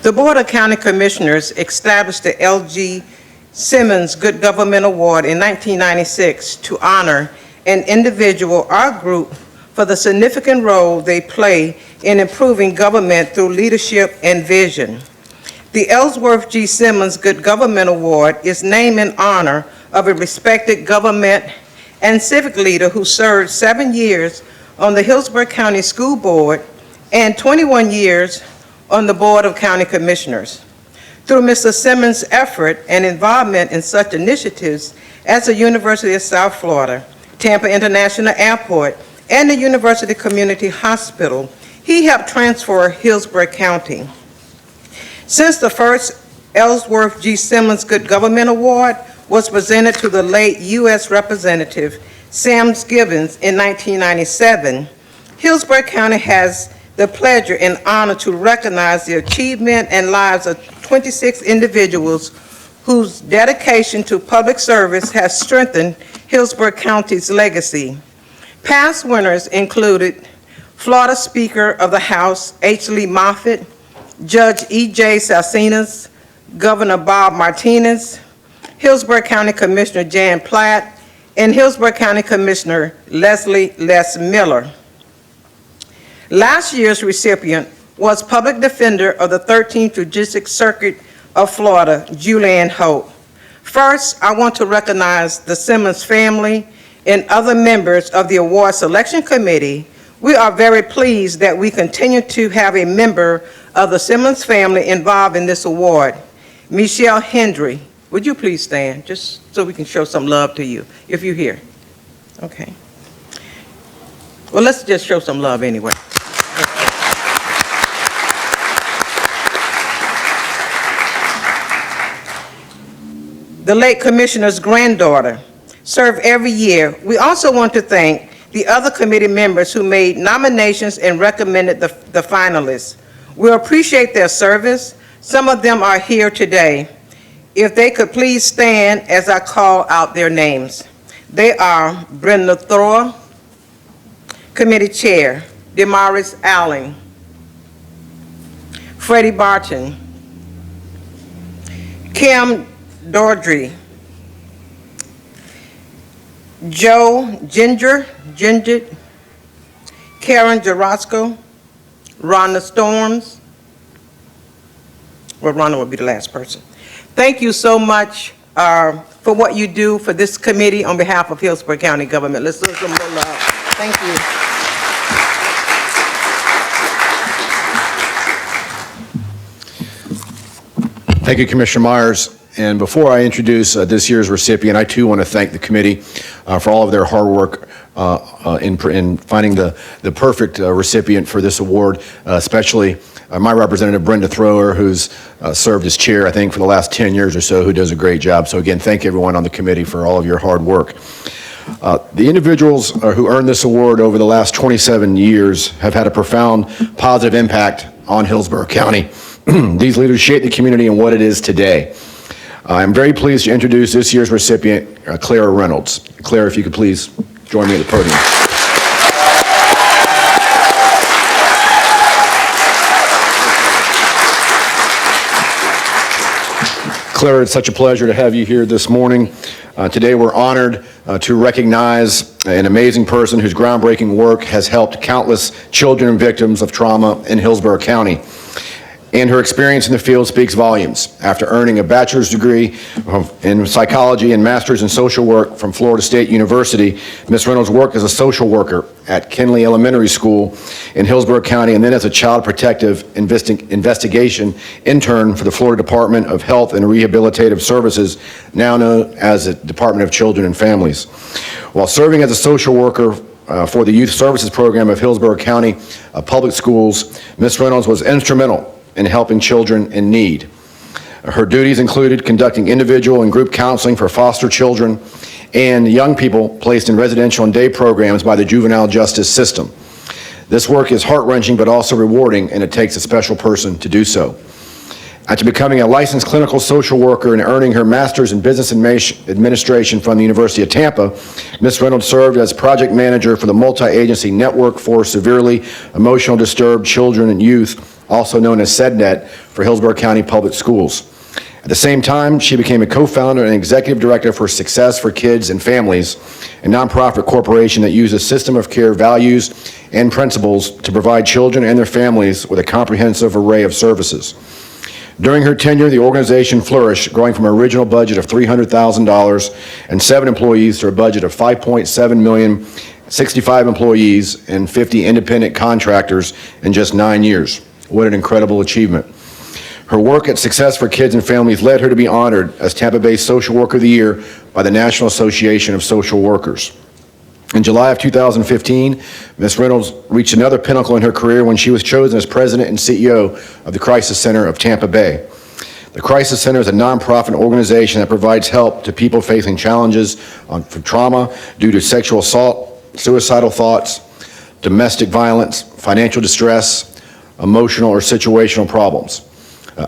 The Board of County Commissioners established the L.G. Simmons Good Government Award in 1996 to honor an individual or group for the significant role they play in improving government through leadership and vision. The Ellsworth G. Simmons Good Government Award is named in honor of a respected government and civic leader who served 7 years on the Hillsborough County School Board and 21 years on the Board of County Commissioners. Through Mr. Simmons' effort and involvement in such initiatives as the University of South Florida, Tampa International Airport, and the University Community Hospital, he helped transform Hillsborough County. Since the first Ellsworth G. Simmons Good Government Award was presented to the late U.S. Representative Sam Gibbons in 1997, Hillsborough County has the pleasure and honor to recognize the achievement and lives of 26 individuals whose dedication to public service has strengthened Hillsborough County's legacy. Past winners included Florida Speaker of the House H. Lee Moffitt, Judge E.J. Salsinas, Governor Bob Martinez, Hillsborough County Commissioner Jan Platt, and Hillsborough County Commissioner Leslie Les Miller. Last year's recipient was Public Defender of the 13th Judicial Circuit of Florida, Julianne Hope. First, I want to recognize the Simmons family and other members of the Award Selection Committee. We are very pleased that we continue to have a member of the Simmons family involved in this award. Michelle Hendry, would you please stand, just so we can show some love to you, if you're here. Okay. Well, let's just show some love anyway. The late Commissioner's granddaughter served every year. We also want to thank the other committee members who made nominations and recommended the finalists. We appreciate their service. Some of them are here today. If they could please stand as I call out their names. They are Brenda Thor, Committee Chair, Demaris Allen, Freddie Barton, Kim Dordry, Joe Ginger, Karen Jarosco, Rhonda Storms. Well, Rhonda will be the last person. Thank you so much for what you do for this committee on behalf of Hillsborough County government. Let's do some more love. Thank you. Thank you, Commissioner Myers. And before I introduce this year's recipient, I too want to thank the committee for all of their hard work in finding the perfect recipient for this award, especially my representative, Brenda Thrower, who's served as chair, I think, for the last 10 years or so, who does a great job. So again, thank everyone on the committee for all of your hard work. The individuals who earned this award over the last 27 years have had a profound positive impact on Hillsborough County. These leaders shape the community and what it is today. I'm very pleased to introduce this year's recipient, Clara Reynolds. Clara, if you could please join me at the podium. Clara, it's such a pleasure to have you here this morning. Today we're honored to recognize an amazing person whose groundbreaking work has helped countless children and victims of trauma in Hillsborough County. And her experience in the field speaks volumes. After earning a bachelor's degree in psychology and master's in social work from Florida State University, Ms. Reynolds worked as a social worker at Kenley Elementary School in Hillsborough County, and then as a child protective investigation intern for the Florida Department of Health and Rehabilitative Services, now known as the Department of Children and Families. While serving as a social worker for the Youth Services Program of Hillsborough County Public Schools, Ms. Reynolds was instrumental in helping children in need. Her duties included conducting individual and group counseling for foster children and young people placed in residential and day programs by the juvenile justice system. This work is heart-wrenching but also rewarding, and it takes a special person to do so. After becoming a licensed clinical social worker and earning her master's in business administration from the University of Tampa, Ms. Reynolds served as project manager for the multi-agency network for severely emotional disturbed children and youth also known as SEDNet, for Hillsborough County Public Schools. At the same time, she became a co-founder and executive director for Success for Kids and Families, a nonprofit corporation that uses system of care values and principles to provide children and their families with a comprehensive array of services. During her tenure, the organization flourished, growing from an original budget of $300,000 and 7 employees to a budget of $5.7 million, 65 employees, and 50 independent contractors in just 9 years. What an incredible achievement. Her work at Success for Kids and Families led her to be honored as Tampa Bay Social Worker of the Year by the National Association of Social Workers. In July of 2015, Ms. Reynolds reached another pinnacle in her career when she was chosen as president and CEO of the Crisis Center of Tampa Bay. The Crisis Center is a nonprofit organization that provides help to people facing challenges from trauma due to sexual assault, suicidal thoughts, domestic violence, financial distress, emotional or situational problems.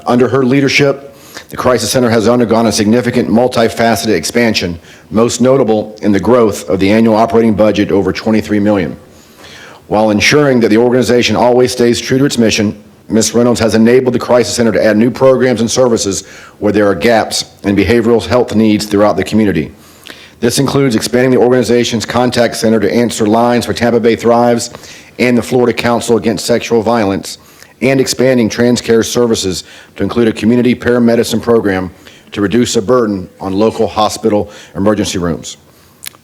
Under her leadership, the Crisis Center has undergone a significant multifaceted expansion, most notable in the growth of the annual operating budget over $23 million. While ensuring that the organization always stays true to its mission, Ms. Reynolds has enabled the Crisis Center to add new programs and services where there are gaps in behavioral health needs throughout the community. This includes expanding the organization's contact center to answer lines for Tampa Bay Thrives and the Florida Council Against Sexual Violence, and expanding TransCare services to include a community paramedicine program to reduce the burden on local hospital emergency rooms.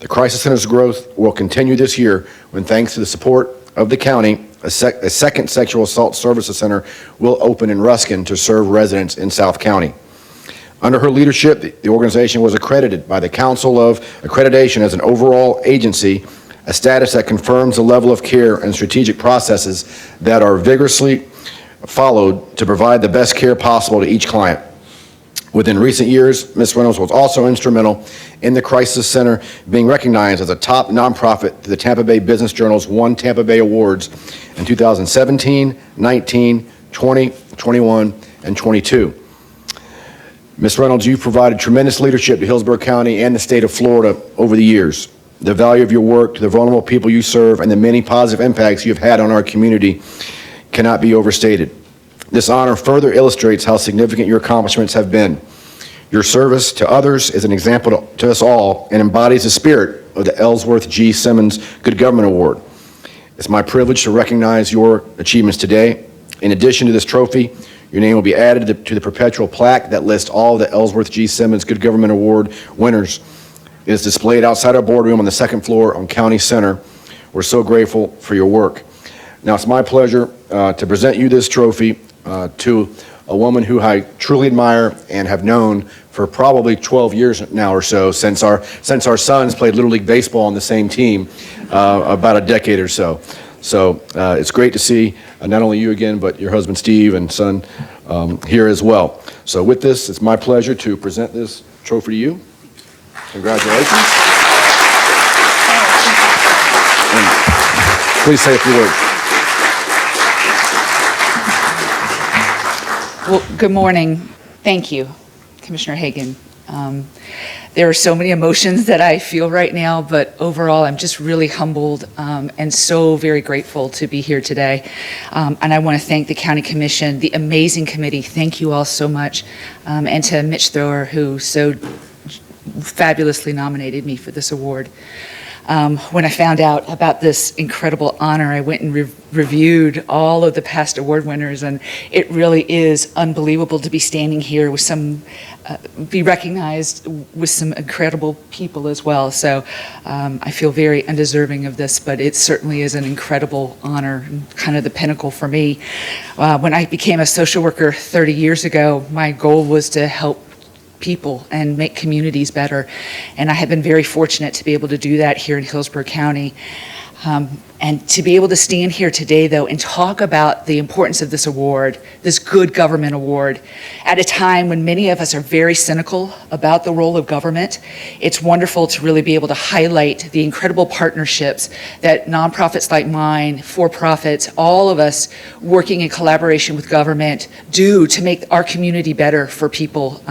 The Crisis Center's growth will continue this year when, thanks to the support of the county, a second sexual assault services center will open in Ruskin to serve residents in South County. Under her leadership, the organization was accredited by the Council of Accreditation as an overall agency, a status that confirms the level of care and strategic processes that are vigorously followed to provide the best care possible to each client. Within recent years, Ms. Reynolds was also instrumental in the Crisis Center being recognized as a top nonprofit to the Tampa Bay Business Journal's One Tampa Bay Awards in 2017, 19, 20, 21, and 22. Ms. Reynolds, you've provided tremendous leadership to Hillsborough County and the state of Florida over the years. The value of your work to the vulnerable people you serve and the many positive impacts you've had on our community cannot be overstated. This honor further illustrates how significant your accomplishments have been. Your service to others is an example to us all and embodies the spirit of the Ellsworth G. Simmons Good Government Award. It's my privilege to recognize your achievements today. In addition to this trophy, your name will be added to the perpetual plaque that lists all of the Ellsworth G. Simmons Good Government Award winners. It is displayed outside our boardroom on the second floor on County Center. We're so grateful for your work. Now, it's my pleasure to present you this trophy to a woman who I truly admire and have known for probably 12 years now or so, since our sons played Little League Baseball on the same team about a decade or so. So it's great to see not only you again, but your husband Steve and son here as well. So with this, it's my pleasure to present this trophy to you. Congratulations. And please say a few words. Well, good morning. Thank you, Commissioner Hagan. There are so many emotions that I feel right now, but overall, I'm just really humbled and so very grateful to be here today. And I want to thank the County Commission, the amazing committee. Thank you all so much. And to Mitch Thrower, who so fabulously nominated me for this award. When I found out about this incredible honor, I went and reviewed all of the past award winners, and it really is unbelievable to be standing here with be recognized with some incredible people as well. So I feel very undeserving of this, but it certainly is an incredible honor, kind of the pinnacle for me. When I became a social worker 30 years ago, my goal was to help people and make communities better. And I have been very fortunate to be able to do that here in Hillsborough County. And to be able to stand here today, though, and talk about the importance of this award, this Good Government Award, at a time when many of us are very cynical about the role of government, it's wonderful to really be able to highlight the incredible partnerships that nonprofits like mine, for-profits, all of us working in collaboration with government do to make our community better for people.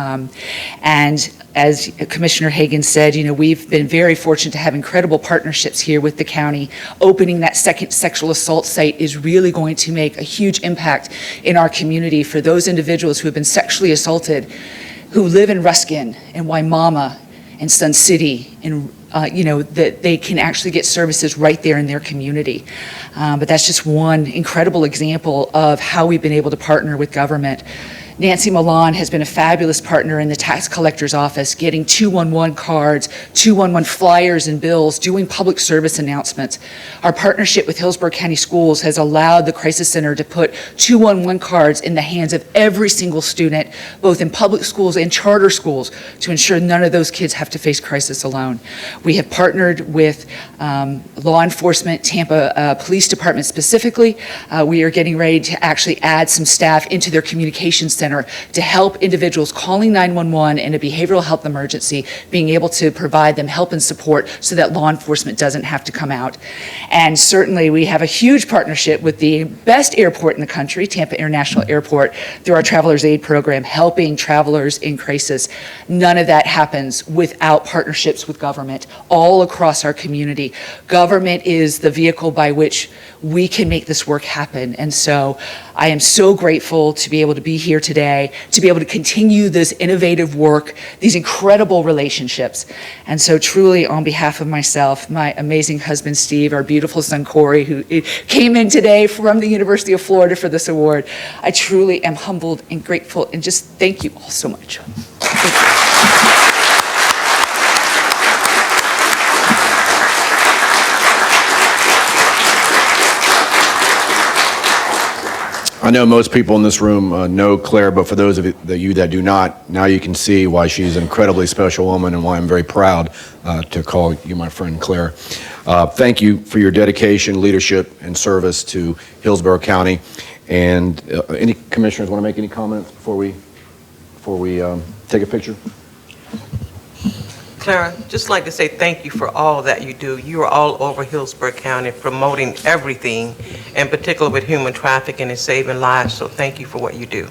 And As Commissioner Hagan said, we've been very fortunate to have incredible partnerships here with the county. Opening that second sexual assault site is really going to make a huge impact in our community for those individuals who have been sexually assaulted, who live in Ruskin and Waimama and Sun City, and that they can actually get services right there in their community. But that's just one incredible example of how we've been able to partner with government. Nancy Milan has been a fabulous partner in the tax collector's office, getting 211 cards, 211 flyers and bills, doing public service announcements. Our partnership with Hillsborough County Schools has allowed the Crisis Center to put 211 cards in the hands of every single student, both in public schools and charter schools, to ensure none of those kids have to face crisis alone. We have partnered with law enforcement, Tampa Police Department specifically. We are getting ready to actually add some staff into their communications center to help individuals calling 911 in a behavioral health emergency, being able to provide them help and support so that law enforcement doesn't have to come out. And certainly we have a huge partnership with the best airport in the country, Tampa International Airport, through our Travelers Aid program, helping travelers in crisis. None of that happens without partnerships with government all across our community. Government is the vehicle by which we can make this work happen. And so I am so grateful to be able to be here today, to be able to continue this innovative work, these incredible relationships. And so truly, on behalf of myself, my amazing husband, Steve, our beautiful son, Corey, who came in today from the University of Florida for this award, I truly am humbled and grateful, and just thank you all so much. Thank you. I know most people in this room know Clara, but for those of you that do not, now you can see why she's an incredibly special woman and why I'm very proud to call you my friend Clara. Thank you for your dedication, leadership, and service to Hillsborough County. And any commissioners want to make any comments before we take a picture? Clara, just like to say thank you for all that you do. You are all over Hillsborough County promoting everything, in particular with human trafficking and saving lives, so thank you for what you do.